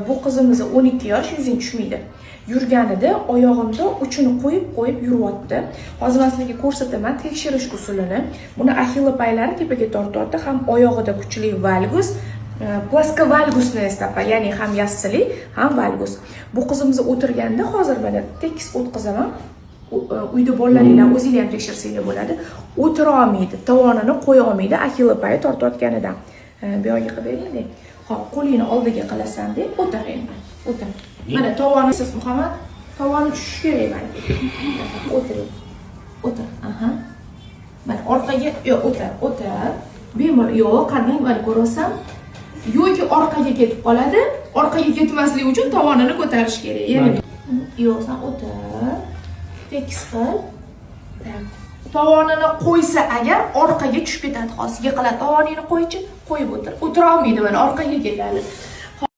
Bu qizimiz 12 yosh, izing tushmaydi. Yurganida oyog'imda uchini qo'yib yuryapti. Hozir men sizlarga ko'rsataman tekshirish usulini. Buni axilla paylari tepaga tortyapti, ham oyog'ida kuchli valgus, plaskovalgusni estapa, ya'ni ham yassili, ham valgus. Bu qizimiz o'tirganda hozir mana tekis o'tqizaman. Uyda bolalaringlar o'zinglar ham tekshirsanglar bo'ladi. O'tira olmaydi, tovonini qo'ya olmaydi, axilla payi tortayotganidan. Bu yoqqa qilib bering. Hop, qo'lingni oldiga qilasan deb o'tir endi. O'tir. Mana tovoni siz Muhammad, tovoni tushishi kerak mana. O'tiring. O'tir. Aha. Mana orqaga, yo'q, o'tir. Bemalol, yo'q, qanday mana ko'rasan? Yo'ki orqaga ketib qoladi. Orqaga ketmasligi uchun tovonini ko'tarish kerak. Yana yo'q, sen o'tir. Tekis qil. Tovonini qo'ysa agar orqaga tushib ketadi. Hozir yiqiladi. Tovoningni qo'ychi, qo'yib o'tir. O'tira olmaydi, mana orqaga ketadi.